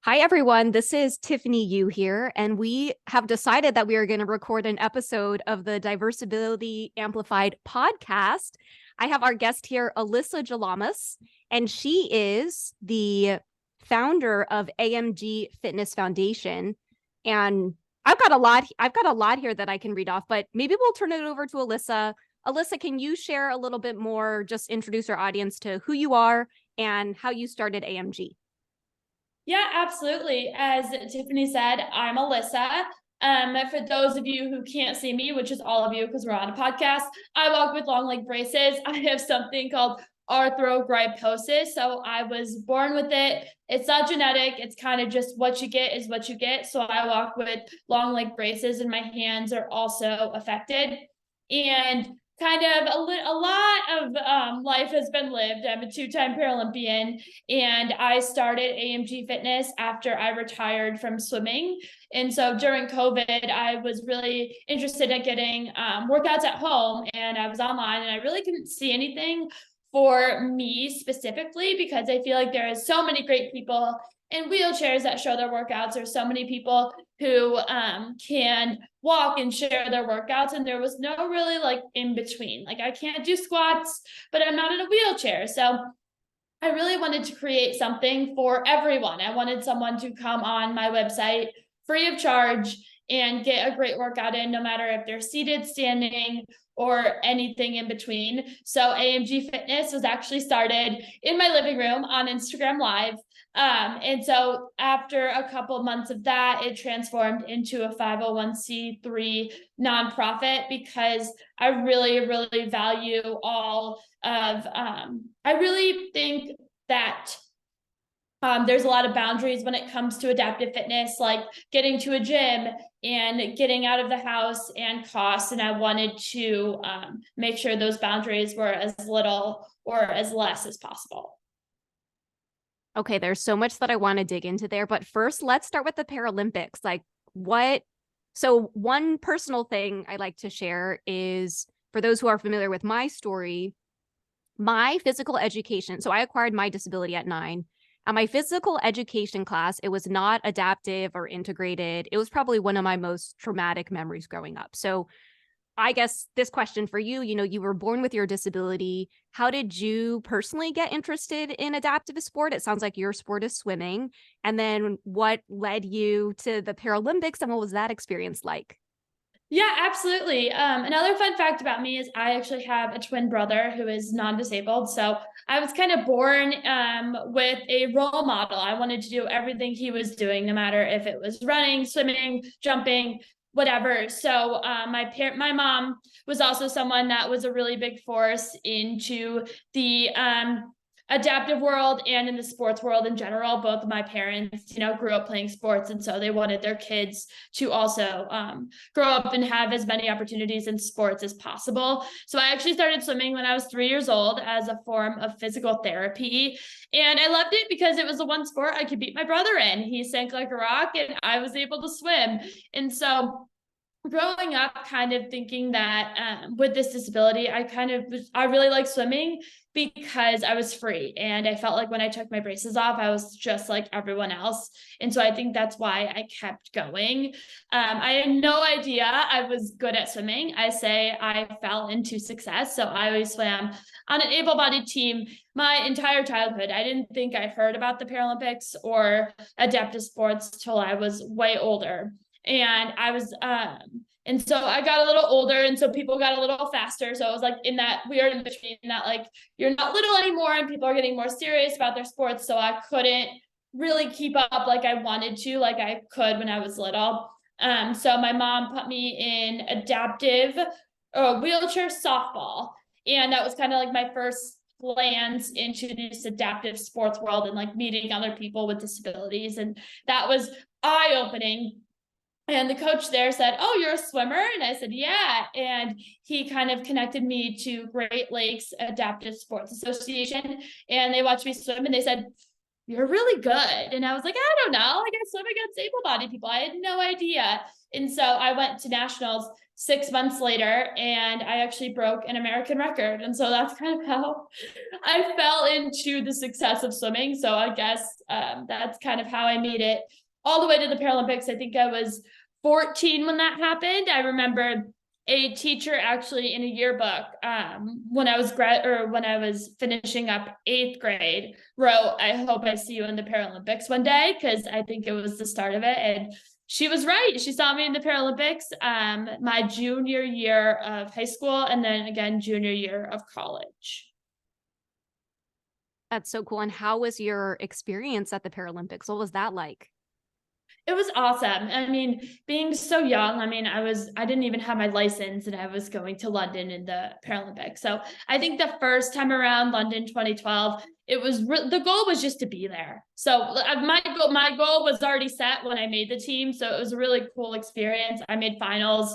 Hi, everyone. This is Tiffany Yu here, and we have decided that we are going to record an episode of the Diversability Amplified podcast. I have our guest here, Alyssa Gialamas, and she is the founder of AMG Fitness Foundation. And I've got a lot here that I can read off, but maybe we'll turn it over to Alyssa. Alyssa, can you share a little bit more, just introduce our audience to who you are and how you started AMG? Yeah, absolutely. As Tiffany said, I'm Alyssa. For those of you who can't see me, which is all of you because we're on a podcast, I walk with long leg braces. I have something called arthrogryposis. So I was born with it. It's not genetic. It's kind of just what you get is what you get. So I walk with long leg braces and my hands are also affected. And kind of a lot of life has been lived. I'm a two-time Paralympian, and I started AMG Fitness after I retired from swimming. And so during COVID, I was really interested in getting workouts at home, and I was online, and I really couldn't see anything for me specifically because I feel like there is so many great people in wheelchairs that show their workouts. There's so many people who can walk and share their workouts, and there was no really like in between. Like I can't do squats, but I'm not in a wheelchair. So I really wanted to create something for everyone. I wanted someone to come on my website free of charge and get a great workout in, no matter if they're seated, standing, or anything in between. So AMG Fitness was actually started in my living room on Instagram Live. And so after a couple of months of that, it transformed into a 501c3 nonprofit because I really, really value all of, I really think that there's a lot of boundaries when it comes to adaptive fitness, like getting to a gym and getting out of the house and costs. And I wanted to make sure those boundaries were as little or as less as possible. Okay, there's so much that I want to dig into there, but first let's start with the Paralympics. So one personal thing I like to share is for those who are familiar with my story, my physical education. So I acquired my disability at 9. And my physical education class, it was not adaptive or integrated. It was probably one of my most traumatic memories growing up. So I guess this question for you, you were born with your disability. How did you personally get interested in adaptive sport? It sounds like your sport is swimming. And then what led you to the Paralympics and what was that experience like? Yeah, absolutely. Another fun fact about me is I actually have a twin brother who is non-disabled. So I was kind of born with a role model. I wanted to do everything he was doing, no matter if it was running, swimming, jumping, whatever. So my mom was also someone that was a really big force into the adaptive world and in the sports world in general. Both of my parents, grew up playing sports, and so they wanted their kids to also grow up and have as many opportunities in sports as possible. So I actually started swimming when I was 3 years old as a form of physical therapy, and I loved it because it was the one sport I could beat my brother in. He sank like a rock, and I was able to swim, and so growing up kind of thinking that with this disability, I really like swimming because I was free, and I felt like when I took my braces off, I was just like everyone else. And so I think that's why I kept going. I had no idea I was good at swimming. I say I fell into success. So I always swam on an able-bodied team my entire childhood. I didn't think I heard about the Paralympics or adaptive sports till I was way older. And so I got a little older, and so people got a little faster. So it was like in that weird in between that, like, you're not little anymore and people are getting more serious about their sports. So I couldn't really keep up like I wanted to, like I could when I was little. So my mom put me in adaptive wheelchair softball, and that was kind of like my first glance into this adaptive sports world and like meeting other people with disabilities, and that was eye-opening. And the coach there said, "Oh, you're a swimmer?" And I said, "Yeah." And he kind of connected me to Great Lakes Adaptive Sports Association. And they watched me swim, and they said, you're really good. And I was like, I don't know. Like, I swim against able-bodied people. I had no idea. And so I went to nationals 6 months later, and I actually broke an American record. And so that's kind of how I fell into the success of swimming. So I guess that's kind of how I made it all the way to the Paralympics. I think I was 14 when that happened. I remember a teacher actually in a yearbook when I was finishing up 8th grade wrote, "I hope I see you in the Paralympics one day," because I think it was the start of it. And she was right. She saw me in the Paralympics my junior year of high school, and then again junior year of college. That's so cool. And how was your experience at the Paralympics? What was that like? It was awesome. I mean, being so young, I mean, I didn't even have my license, and I was going to London in the Paralympics. So I think the first time around, London 2012, it was the goal was just to be there. So my goal was already set when I made the team. So it was a really cool experience. I made finals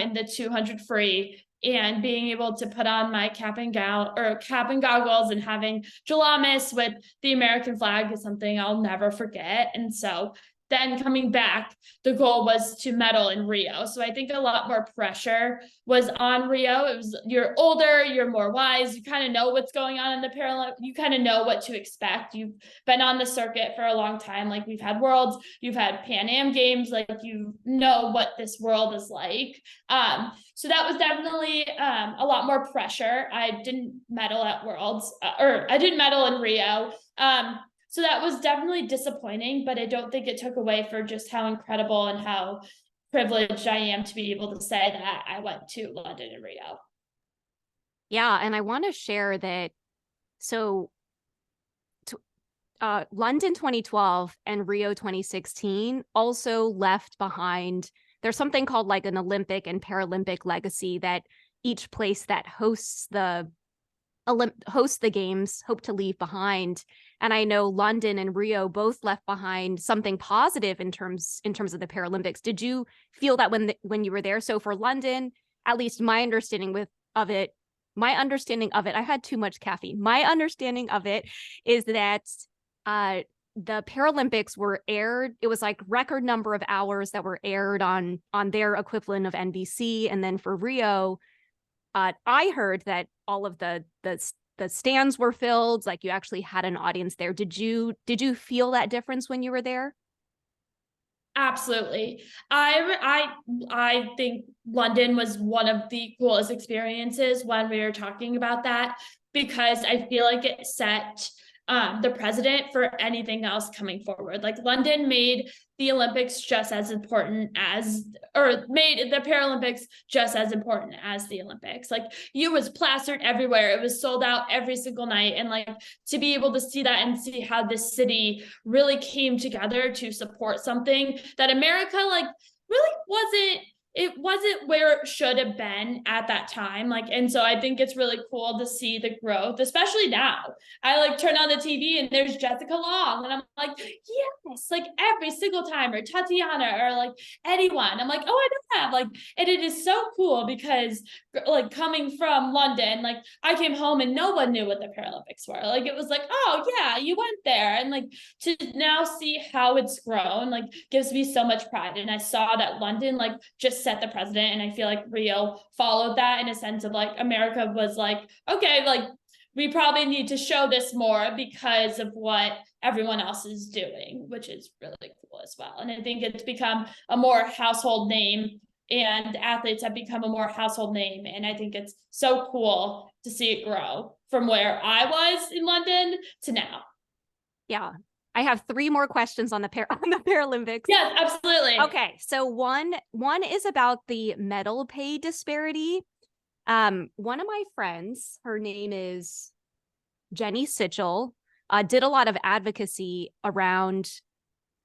in the 200 free, and being able to put on my cap and goggles and having Gialamas with the American flag is something I'll never forget. And so then coming back, the goal was to medal in Rio. So I think a lot more pressure was on Rio. It was, you're older, you're more wise, you kind of know what's going on in the Paralympics, you kind of know what to expect. You've been on the circuit for a long time. Like, we've had Worlds, you've had Pan Am Games, like, you know what this world is like. So that was definitely a lot more pressure. I didn't medal at Worlds, or I didn't medal in Rio. So that was definitely disappointing, but I don't think it took away for just how incredible and how privileged I am to be able to say that I went to London and Rio. Yeah. And I want to share that. So London 2012 and Rio 2016 also left behind, there's something called like an Olympic and Paralympic legacy that each place that hosts the games hope to leave behind. And I know London and Rio both left behind something positive in terms of the Paralympics. Did you feel that when you were there? So for London, at least my understanding of it, I had too much caffeine. My understanding of it is that the Paralympics were aired. It was like record number of hours that were aired on their equivalent of NBC. And then for Rio, I heard that all of the stands were filled, like you actually had an audience there. Did you feel that difference when you were there? Absolutely. I think London was one of the coolest experiences when we were talking about that, because I feel like it set the precedent for anything else coming forward. Like, London made the Olympics just as important as, or made the Paralympics just as important as the Olympics. Like, you was plastered everywhere. It was sold out every single night. And like, to be able to see that and see how this city really came together to support something that America like really wasn't where it should have been at that time. Like, and so I think it's really cool to see the growth, especially now. I like turn on the TV and there's Jessica Long, and I'm like, yes, like every single time, or Tatiana, or like anyone. I'm like, oh, I don't have like, and it is so cool because like, coming from London, like, I came home and no one knew what the Paralympics were. Like, it was like, oh yeah, you went there. And like, to now see how it's grown, like, gives me so much pride. And I saw that London like just set the precedent, and I feel like Rio followed that in a sense of like, America was like, okay, like, we probably need to show this more because of what everyone else is doing, which is really cool as well. And I think it's become a more household name, and athletes have become a more household name. And I think it's so cool to see it grow from where I was in London to now. Yeah. I have 3 more questions on the Paralympics. Yes, absolutely. Okay, so one is about the medal pay disparity. One of my friends, her name is Jenny Sitchell, did a lot of advocacy around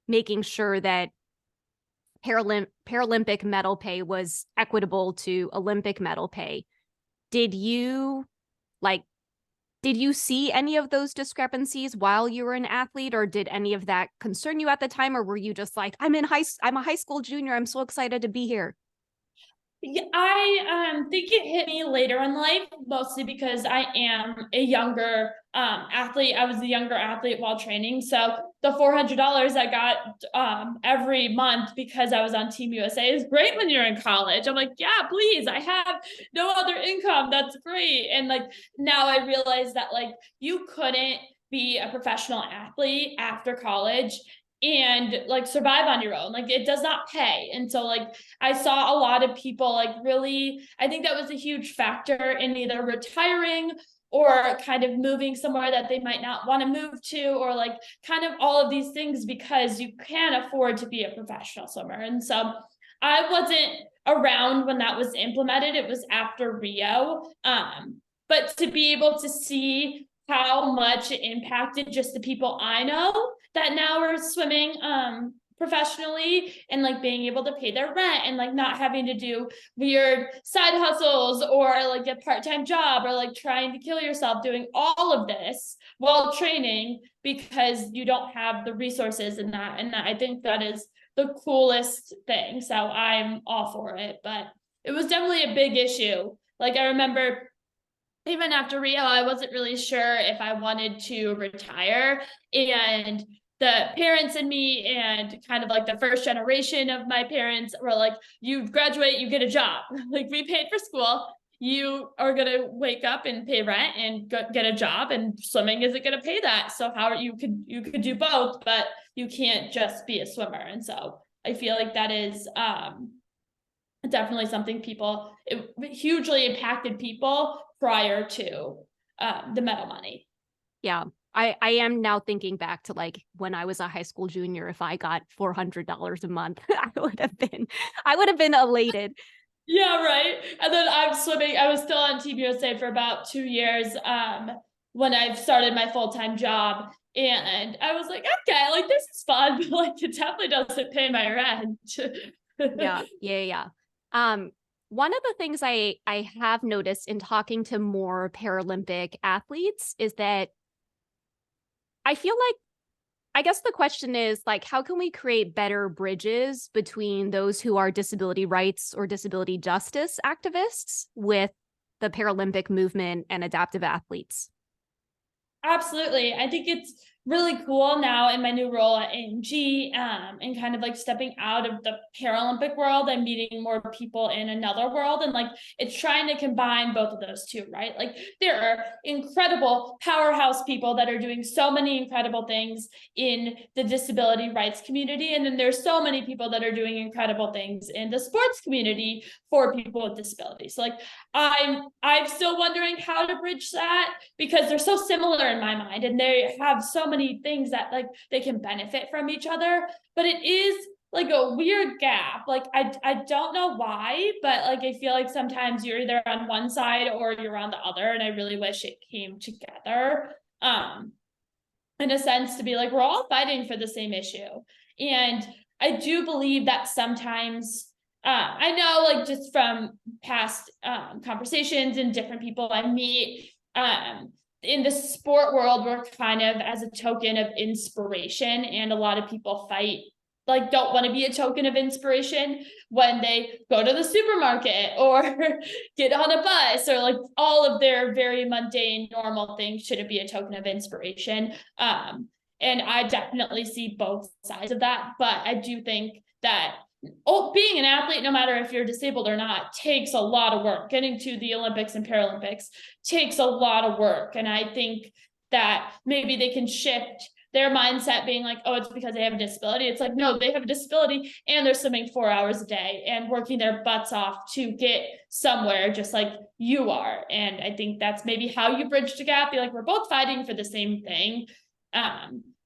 making sure that Paralympic medal pay was equitable to Olympic medal pay. Did you see any of those discrepancies while you were an athlete, or did any of that concern you at the time? Or were you just like, I'm a high school junior, I'm so excited to be here? Yeah, I think it hit me later in life, mostly because I am a younger athlete. I was a younger athlete while training. So the $400 I got every month because I was on Team USA is great when you're in college. I'm like, yeah, please. I have no other income. That's great. And like now I realize that like you couldn't be a professional athlete after college and like survive on your own. Like it does not pay. And so like I saw a lot of people like really, I think that was a huge factor in either retiring or kind of moving somewhere that they might not want to move to, or like kind of all of these things because you can't afford to be a professional swimmer. And so I wasn't around when that was implemented. It was after Rio. But to be able to see how much it impacted just the people I know that now are swimming professionally, and like being able to pay their rent and like not having to do weird side hustles or like a part-time job or like trying to kill yourself doing all of this while training because you don't have the resources in that. And I think that is the coolest thing. So I'm all for it, but it was definitely a big issue. Like I remember even after Rio, I wasn't really sure if I wanted to retire. And the parents and me and kind of like the first generation of my parents were like, you graduate, you get a job. Like we paid for school. You are going to wake up and pay rent and get a job, and swimming isn't going to pay that. So how you could do both, but you can't just be a swimmer. And so I feel like that is definitely something it hugely impacted people prior to the medal money. Yeah. I am now thinking back to like when I was a high school junior, if I got $400 a month, I would have been elated. Yeah, right. And then I'm swimming. I was still on Team USA for about 2 years when I started my full-time job. And I was like, okay, like this is fun, but like it definitely doesn't pay my rent. Yeah. One of the things I have noticed in talking to more Paralympic athletes is that I feel like, I guess the question is like, how can we create better bridges between those who are disability rights or disability justice activists with the Paralympic movement and adaptive athletes? Absolutely. I think it's really cool now in my new role at AMG, and kind of like stepping out of the Paralympic world and meeting more people in another world. And like it's trying to combine both of those two, right? Like there are incredible powerhouse people that are doing so many incredible things in the disability rights community. And then there's so many people that are doing incredible things in the sports community for people with disabilities. So like I'm still wondering how to bridge that because they're so similar in my mind, and they have so many things that like they can benefit from each other. But it is like a weird gap. Like I don't know why, but like I feel like sometimes you're either on one side or you're on the other, and I really wish it came together in a sense to be like we're all fighting for the same issue. And I do believe that sometimes I know like just from past conversations and different people I meet in the sport world, we're kind of as a token of inspiration, and a lot of people fight like don't want to be a token of inspiration when they go to the supermarket or get on a bus, or like all of their very mundane normal things shouldn't be a token of inspiration. And I definitely see both sides of that, but I do think that being an athlete, no matter if you're disabled or not, takes a lot of work. Getting to the Olympics and Paralympics takes a lot of work. And I think that maybe they can shift their mindset being like, oh, it's because they have a disability. It's like, no, they have a disability and they're swimming 4 hours a day and working their butts off to get somewhere just like you are. And I think that's maybe how you bridge the gap. Be like, we're both fighting for the same thing,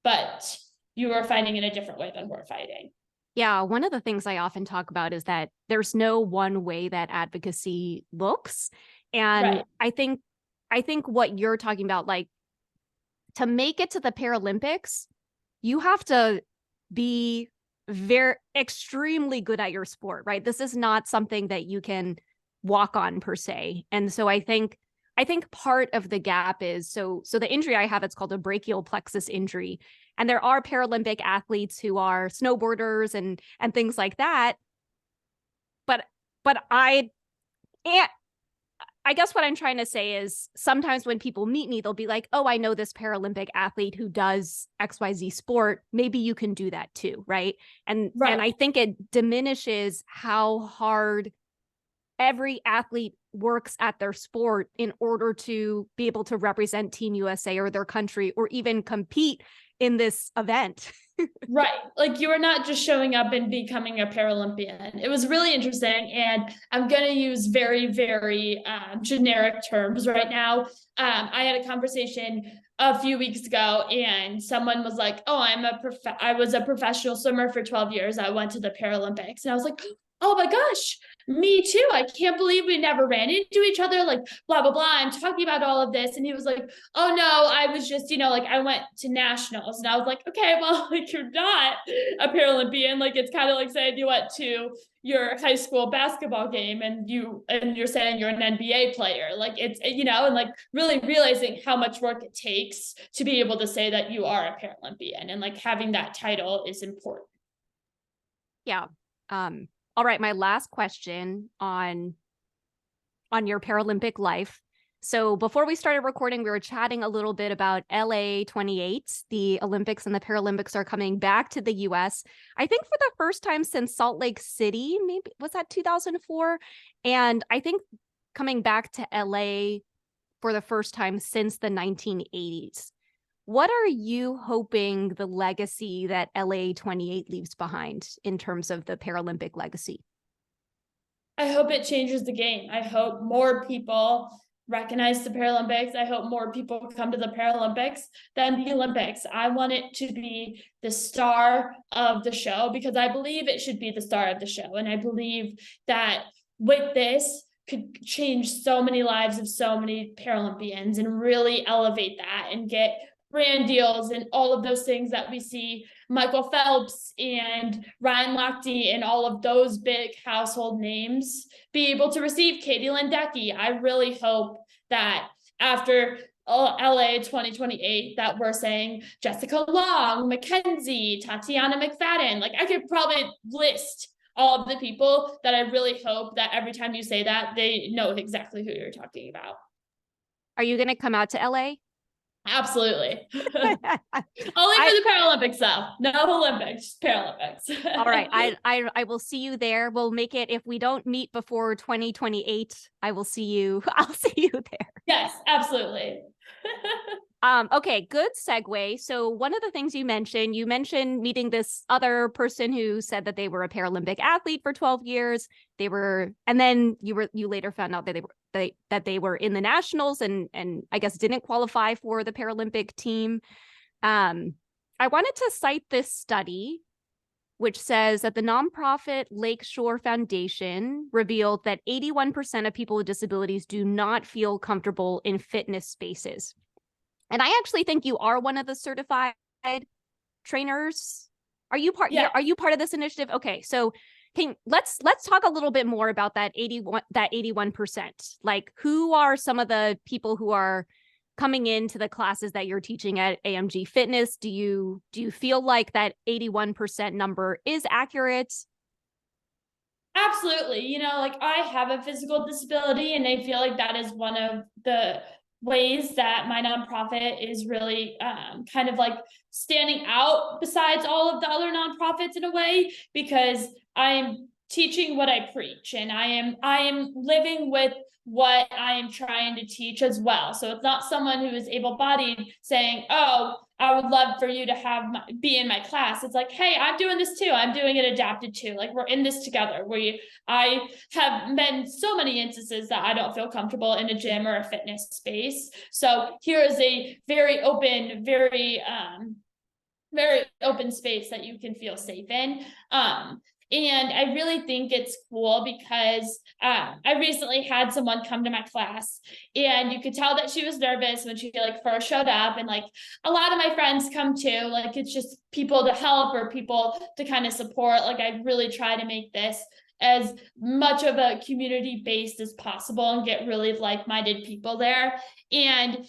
but you are fighting in a different way than we're fighting. Yeah, one of the things I often talk about is that there's no one way that advocacy looks. And Right. I think what you're talking about, like to make it to the Paralympics, you have to be very extremely good at your sport, right? This is not something that you can walk on per se. And so I think part of the gap is so the injury I have, it's called a brachial plexus injury. And there are Paralympic athletes who are snowboarders and things like that. But but I guess what I'm trying to say is sometimes when people meet me, they'll be like, oh, I know this Paralympic athlete who does XYZ sport. Maybe you can do that too, right? And I think it diminishes how hard every athlete works at their sport in order to be able to represent Team USA or their country or even compete in this event. Right. Like you are not just showing up and becoming a Paralympian. It was really interesting. And I'm going to use very, very generic terms right now. I had a conversation a few weeks ago and someone was like, oh, I was a professional swimmer for 12 years. I went to the Paralympics. And I was like, oh my gosh, me too. I can't believe we never ran into each other. Like, blah, blah, blah. I'm talking about all of this. And he was like, oh no, I was just, like I went to nationals. And I was like, okay, well, like you're not a Paralympian. Like it's kind of like saying you went to your high school basketball game and you're saying you're an NBA player. Like it's, and like really realizing how much work it takes to be able to say that you are a Paralympian and like having that title is important. Yeah. All right, my last question on your Paralympic life. So before we started recording, we were chatting a little bit about LA 28. The Olympics and the Paralympics are coming back to the US. I think for the first time since Salt Lake City, maybe was that 2004? And I think coming back to LA for the first time since the 1980s. What are you hoping the legacy that LA 28 leaves behind in terms of the Paralympic legacy? I hope it changes the game. I hope more people recognize the Paralympics. I hope more people come to the Paralympics than the Olympics. I want it to be the star of the show because I believe it should be the star of the show. And I believe that with this could change so many lives of so many Paralympians and really elevate that and get brand deals and all of those things that we see Michael Phelps and Ryan Lochte and all of those big household names be able to receive. Katie Ledecky. I really hope that after LA 2028 that we're saying Jessica Long, Mackenzie, Tatiana McFadden. Like I could probably list all of the people that I really hope that every time you say that, they know exactly who you're talking about. Are you going to come out to LA? Absolutely. Only for the Paralympics though. No Olympics, Paralympics. All right. I will see you there. We'll make it, if we don't meet before 2028, I'll see you there. Yes, absolutely. Okay, good segue. So one of the things you mentioned meeting this other person who said that they were a Paralympic athlete for 12 years. And then you later found out that they were in the nationals and I guess didn't qualify for the Paralympic team. I wanted to cite this study, which says that the nonprofit Lakeshore Foundation revealed that 81% of people with disabilities do not feel comfortable in fitness spaces. And I actually think you are one of the certified trainers. Are you part? Yeah. Are you part of this initiative? Okay, so let's talk a little bit more about that 81%. Like, who are some of the people who are coming into the classes that you're teaching at AMG Fitness? Do you feel like that 81% number is accurate? Absolutely. Like I have a physical disability and I feel like that is one of the ways that my nonprofit is really kind of like standing out besides all of the other nonprofits in a way, because I'm teaching what I preach and I am living with what I am trying to teach as well. So it's not someone who is able-bodied saying, oh, I would love for you to be in my class. It's like, hey, I'm doing this too. I'm doing it adapted too. Like we're in this together. I have been so many instances that I don't feel comfortable in a gym or a fitness space. So here is a very open, very open space that you can feel safe in. And I really think it's cool because I recently had someone come to my class and you could tell that she was nervous when she like first showed up. And like a lot of my friends come too, like it's just people to help or people to kind of support. Like I really try to make this as much of a community based as possible and get really like-minded people there. And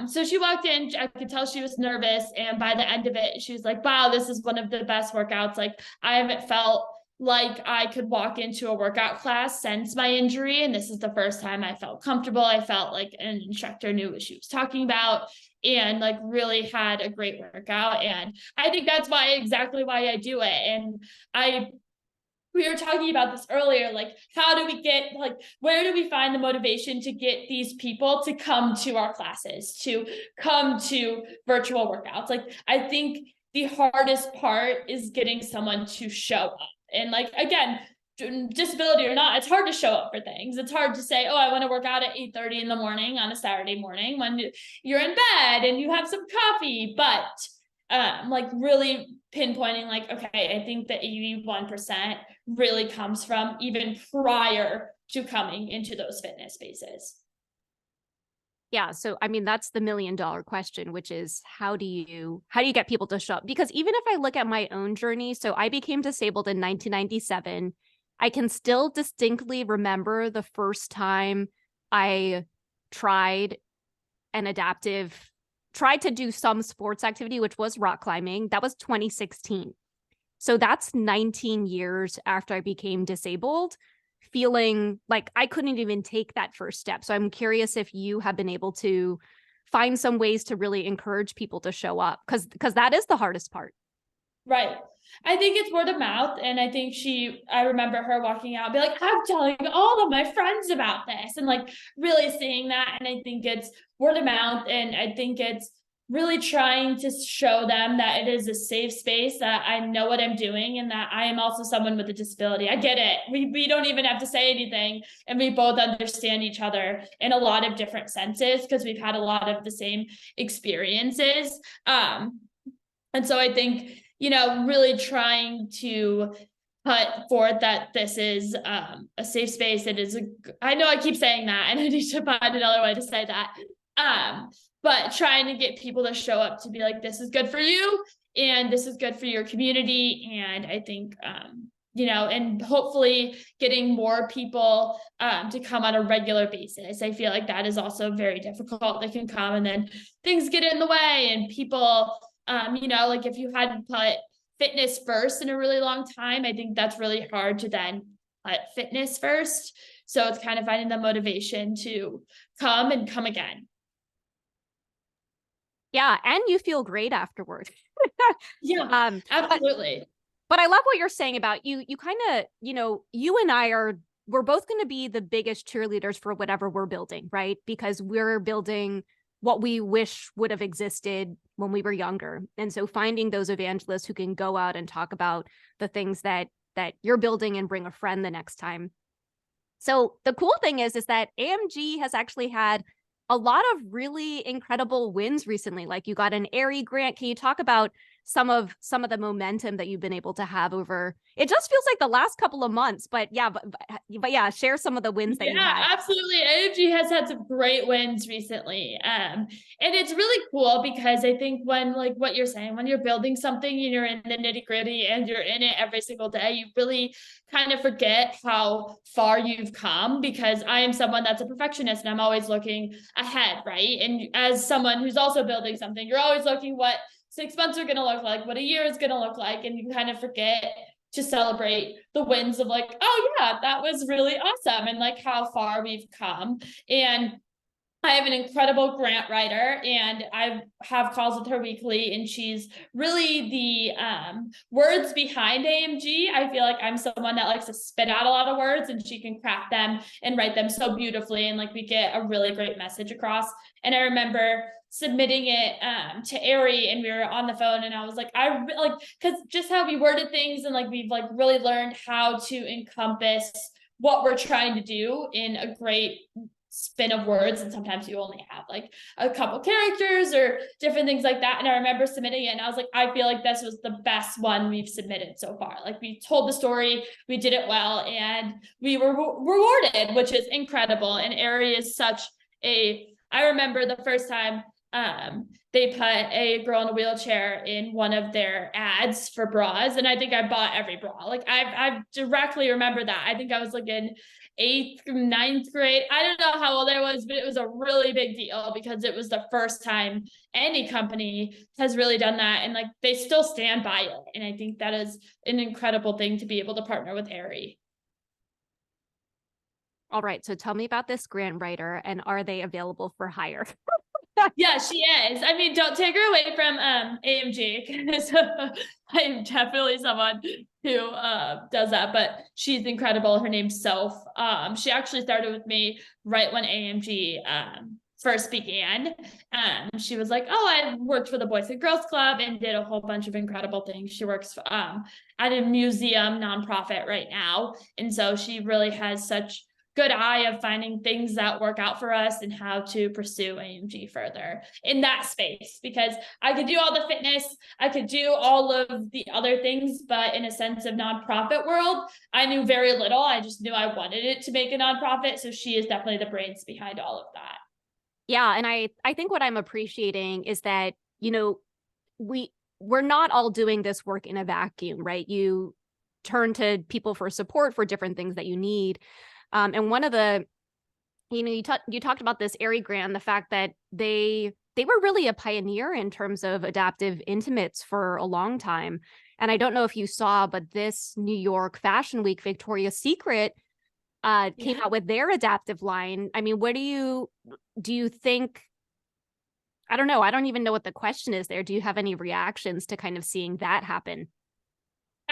so she walked in, I could tell she was nervous. And by the end of it, she was like, wow, this is one of the best workouts. Like I haven't felt like I could walk into a workout class since my injury. And this is the first time I felt comfortable. I felt like an instructor knew what she was talking about and like really had a great workout. And I think that's exactly why I do it. And we were talking about this earlier, like how do we get, like, where do we find the motivation to get these people to come to our classes, to come to virtual workouts? Like, I think the hardest part is getting someone to show up. And like, again, disability or not, it's hard to show up for things. It's hard to say, oh, I want to work out at 8:30 in the morning on a Saturday morning when you're in bed and you have some coffee. But like really pinpointing, like, okay, I think the 81% really comes from even prior to coming into those fitness spaces. Yeah. So, I mean, that's the $1 million question, which is how do you get people to show up? Because even if I look at my own journey, so I became disabled in 1997. I can still distinctly remember the first time I tried to do some sports activity, which was rock climbing. That was 2016. So that's 19 years after I became disabled, feeling like I couldn't even take that first step. So I'm curious if you have been able to find some ways to really encourage people to show up, because that is the hardest part. Right. I think it's word of mouth. And I think I remember her walking out and be like, I'm telling all of my friends about this, and like really seeing that. And I think it's word of mouth. And I think it's really trying to show them that it is a safe space, that I know what I'm doing, and that I am also someone with a disability. I get it. We don't even have to say anything. And we both understand each other in a lot of different senses because we've had a lot of the same experiences. And so I think, really trying to put forth that this is a safe space. It is I know I keep saying that and I need to find another way to say that. But trying to get people to show up to be like, this is good for you and this is good for your community. And I think, and hopefully getting more people to come on a regular basis. I feel like that is also very difficult. They can come and then things get in the way, and people, like if you hadn't put fitness first in a really long time, I think that's really hard to then put fitness first. So it's kind of finding the motivation to come and come again. Yeah, and you feel great afterward. Yeah, absolutely. But I love what you're saying about you kind of, you and we're both going to be the biggest cheerleaders for whatever we're building, right? Because we're building what we wish would have existed when we were younger. And so finding those evangelists who can go out and talk about the things that you're building and bring a friend the next time. So the cool thing is that AMG has actually had a lot of really incredible wins recently. Like you got an ARI grant. Can you talk about some of the momentum that you've been able to have over? It just feels like the last couple of months, but yeah, share some of the wins that you had. Yeah, absolutely. AMG has had some great wins recently. And it's really cool because I think when, like what you're saying, when you're building something and you're in the nitty gritty and you're in it every single day, you really kind of forget how far you've come, because I am someone that's a perfectionist and I'm always looking ahead, right? And as someone who's also building something, you're always looking what 6 months are going to look like, what a year is going to look like. And you kind of forget to celebrate the wins of like, oh yeah, that was really awesome. And like how far we've come. And I have an incredible grant writer and I have calls with her weekly, and she's really the words behind AMG. I feel like I'm someone that likes to spit out a lot of words, and she can craft them and write them so beautifully. And like we get a really great message across. And I remember submitting it to ARI, and we were on the phone, and I was like, because just how we worded things, and like we've like really learned how to encompass what we're trying to do in a great spin of words. And sometimes you only have like a couple characters or different things like that. And I remember submitting it and I was like, I feel like this was the best one we've submitted so far. Like we told the story, we did it well, and we were rewarded, which is incredible. And ARI is I remember the first time they put a girl in a wheelchair in one of their ads for bras. And I think I bought every bra. Like I directly remember that. I think I was like in 8th, 9th grade. I don't know how old I was, but it was a really big deal because it was the first time any company has really done that. And like, they still stand by it. And I think that is an incredible thing to be able to partner with ARI. All right. So tell me about this grant writer, and are they available for hire? Yeah, she is. I mean, don't take her away from AMG, because I'm definitely someone who does that, but she's incredible. Her name's Soph. She actually started with me right when AMG first began. She was like, oh, I worked for the Boys and Girls Club and did a whole bunch of incredible things. She works at a museum nonprofit right now. And so she really has such good eye of finding things that work out for us and how to pursue AMG further in that space, because I could do all the fitness, I could do all of the other things, but in a sense of nonprofit world, I knew very little. I just knew I wanted it to make a nonprofit. So she is definitely the brains behind all of that. Yeah. And I think what I'm appreciating is that, we're not all doing this work in a vacuum, right? You turn to people for support for different things that you need. And one of the, you talked about this ARI grant, the fact that they were really a pioneer in terms of adaptive intimates for a long time. And I don't know if you saw, but this New York Fashion Week, Victoria's Secret came out with their adaptive line. I mean, what do you think? I don't know. I don't even know what the question is there. Do you have any reactions to kind of seeing that happen?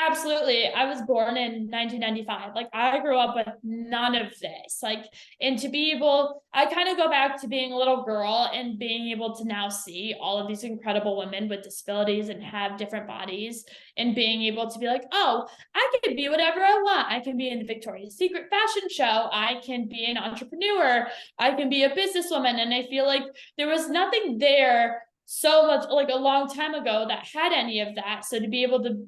Absolutely. I was born in 1995. Like, I grew up with none of this. Like, and to be able, I kind of go back to being a little girl and being able to now see all of these incredible women with disabilities and have different bodies, and being able to be like, oh, I can be whatever I want. I can be in the Victoria's Secret fashion show. I can be an entrepreneur. I can be a businesswoman. And I feel like there was nothing there so much, like, a long time ago that had any of that. So to be able to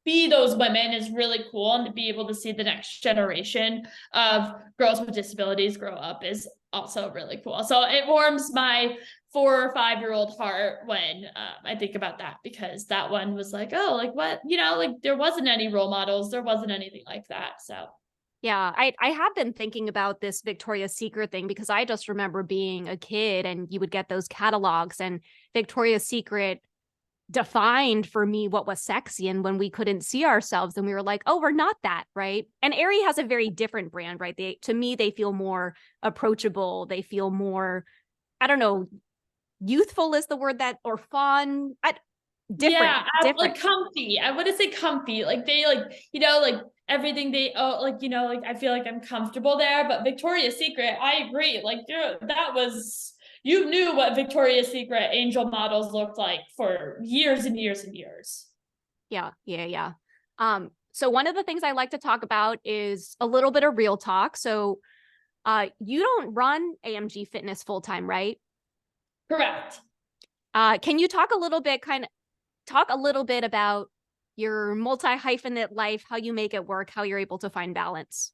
be those women is really cool, and to be able to see the next generation of girls with disabilities grow up is also really cool. So it warms my 4 or 5-year-old heart when I think about that, because that one was like, oh, like, what, like, there wasn't any role models, there wasn't anything like that. So Yeah, I have been thinking about this Victoria's Secret thing because I just remember being a kid and you would get those catalogs, and Victoria's Secret defined for me what was sexy, and when we couldn't see ourselves and we were like, oh, we're not that, right? And ARI has a very different brand, right? To me, they feel more approachable. They feel more, I don't know, youthful is the word, that, or fun. Different. like comfy. I want to say comfy. Like, they, like, like everything they, like, I feel like I'm comfortable there. But Victoria's Secret, I agree. Like, that was, you knew what Victoria's Secret angel models looked like for years and years and years. Yeah. So one of the things I like to talk about is a little bit of real talk. So you don't run AMG Fitness full-time, right? Correct. Can you talk a little bit about your multi-hyphenate life, how you make it work, how you're able to find balance?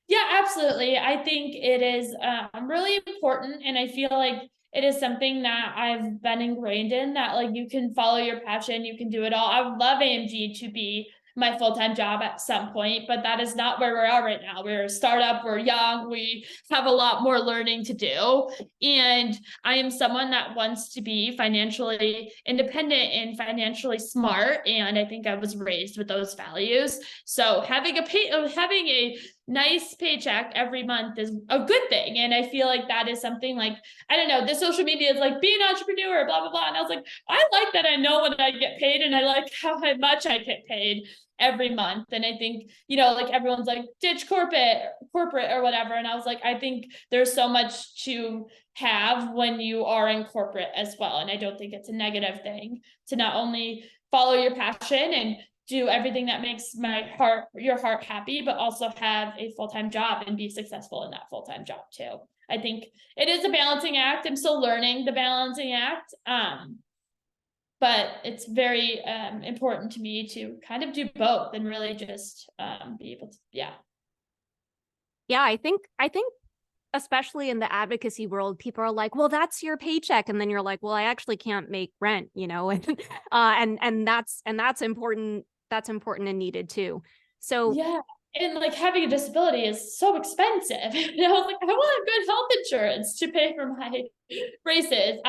Yeah, absolutely. I think it is really important. And I feel like it is something that I've been ingrained in, that, like, you can follow your passion, you can do it all. I would love AMG to be my full-time job at some point, but that is not where we're at right now. We're a startup, we're young, we have a lot more learning to do. And I am someone that wants to be financially independent and financially smart. And I think I was raised with those values. So having a nice paycheck every month is a good thing. And I feel like that is something, like, I don't know, the social media is like, be an entrepreneur, blah, blah, blah. And I was like, I like that I know when I get paid, and I like how much I get paid every month. And I think, like, everyone's like, ditch corporate or whatever. And I was like, I think there's so much to have when you are in corporate as well. And I don't think it's a negative thing to not only follow your passion and do everything that makes your heart happy, but also have a full-time job and be successful in that full-time job too. I think it is a balancing act. I'm still learning the balancing act. But it's very important to me to kind of do both and really just be able to, Yeah, I think especially in the advocacy world, people are like, well, that's your paycheck. And then you're like, well, I actually can't make rent, you know, and that's important. That's important and needed too. So Yeah. And like having a disability is so expensive. You know, like I want good health insurance to pay for my braces.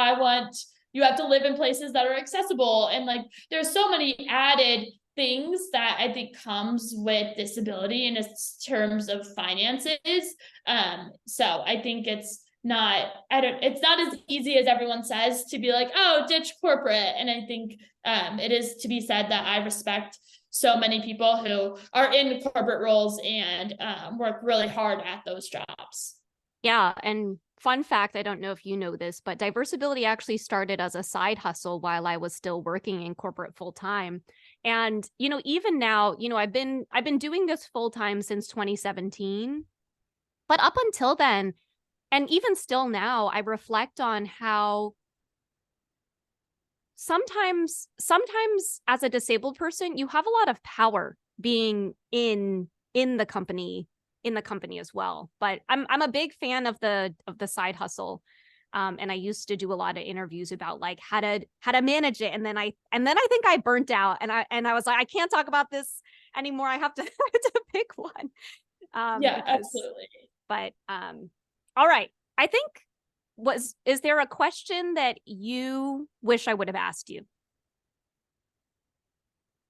You have to live in places that are accessible. And like there's so many added things that I think comes with disability in its terms of finances. So I think it's not as easy as everyone says to be like, oh, ditch corporate. And I think it is to be said that I respect so many people who are in corporate roles and work really hard at those jobs. yeah, and fun fact, I don't know if you know this, but Diversability actually started as a side hustle while I was still working in corporate full time. And, you know, even now, you know, I've been doing this full time since 2017. But up until then, and even still now, I reflect on how sometimes as a disabled person, you have a lot of power being in the company as well. But I'm a big fan of the side hustle. And I used to do a lot of interviews about like how to manage it. And then I think I burnt out and I was like, I can't talk about this anymore. I have to, to pick one. Yeah, absolutely. But all right. I think is there a question that you wish I would have asked you?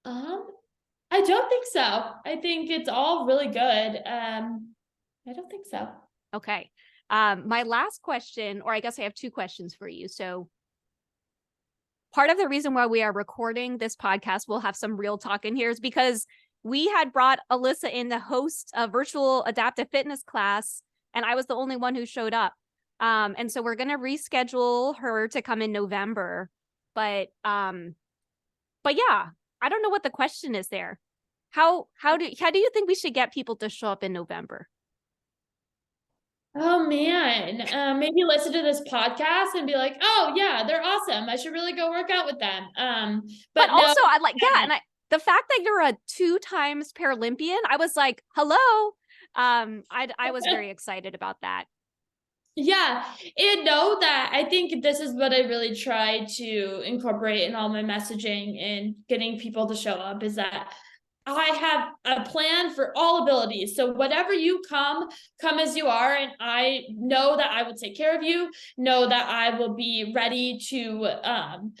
I don't think so. I think it's all really good. I don't think so. Okay. My last question, or I guess I have two questions for you. So part of the reason why we are recording this podcast, we'll have some real talk in here, is because we had brought Alyssa in to host a virtual adaptive fitness class, and I was the only one who showed up. And so we're going to reschedule her to come in November. But yeah, I don't know what the question is there. How do you think we should get people to show up in November? Oh man, maybe listen to this podcast and be like, oh yeah, they're awesome. I should really go work out with them. But But no, also I like, yeah, and the fact that you're a 2 times Paralympian, I was like, hello. I was very excited about that. yeah, and know that I think this is what I really try to incorporate in all my messaging and getting people to show up is that I have a plan for all abilities. So whatever you come as you are. And I know that I will take care of you, know that I will be ready to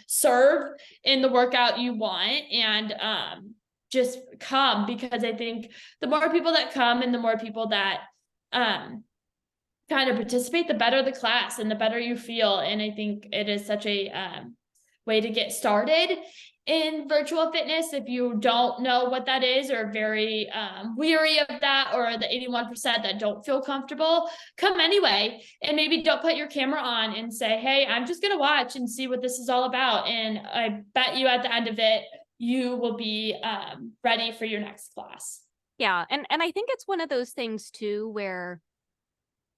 serve in the workout you want. And just come, because I think the more people that come and the more people that kind of participate, the better the class and the better you feel. And I think it is such a way to get started in virtual fitness. If you don't know what that is or very weary of that, or the 81% that don't feel comfortable, come anyway. And maybe don't put your camera on and say, hey, I'm just going to watch and see what this is all about. And I bet you at the end of it, you will be ready for your next class. Yeah, and I think it's one of those things too where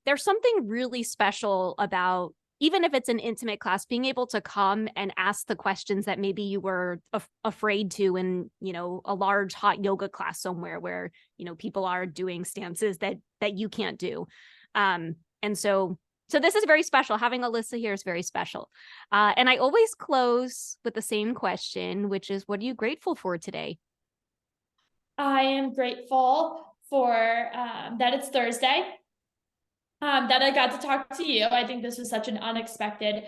there's something really special about, even if it's an intimate class, being able to come and ask the questions that maybe you were afraid to in, you know, a large hot yoga class somewhere where, you know, people are doing stances that you can't do. And so this is very special. Having Alyssa here is very special. And I always close with the same question, which is, what are you grateful for today? I am grateful for that it's Thursday. That I got to talk to you. I think this was such an unexpected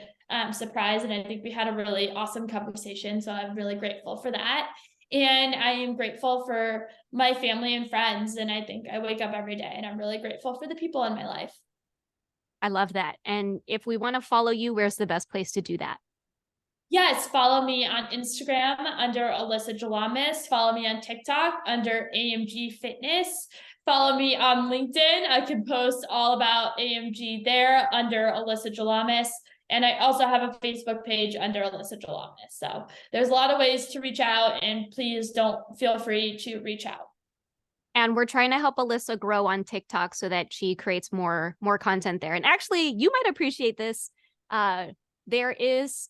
surprise, and I think we had a really awesome conversation. So I'm really grateful for that. And I am grateful for my family and friends. And I think I wake up every day and I'm really grateful for the people in my life. I love that. And if we want to follow you, where's the best place to do that? Yes, follow me on Instagram under Alyssa Gialamas. Follow me on TikTok under AMG Fitness. Follow me on LinkedIn. I can post all about AMG there under Alyssa Gialamas. And I also have a Facebook page under Alyssa Gialamas. So there's a lot of ways to reach out, and please don't feel free to reach out. And we're trying to help Alyssa grow on TikTok so that she creates more content there. And actually, you might appreciate this. There is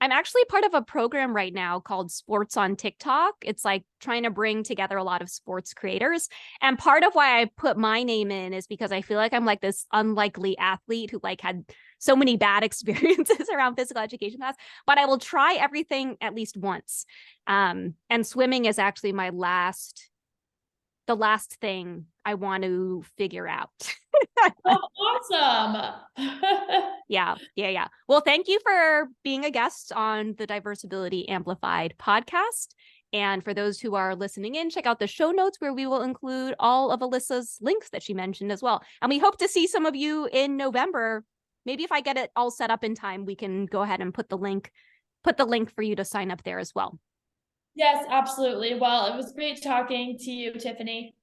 I'm actually part of a program right now called Sports on TikTok. It's like trying to bring together a lot of sports creators. And part of why I put my name in is because I feel like I'm like this unlikely athlete who like had so many bad experiences around physical education class, but I will try everything at least once. And swimming is actually the last thing I want to figure out. Oh, awesome. Yeah. Well, thank you for being a guest on the Diversability Amplified podcast. And for those who are listening in, check out the show notes where we will include all of Alyssa's links that she mentioned as well. And we hope to see some of you in November. Maybe if I get it all set up in time, we can go ahead and put the link for you to sign up there as well. Yes, absolutely. Well, it was great talking to you, Tiffany.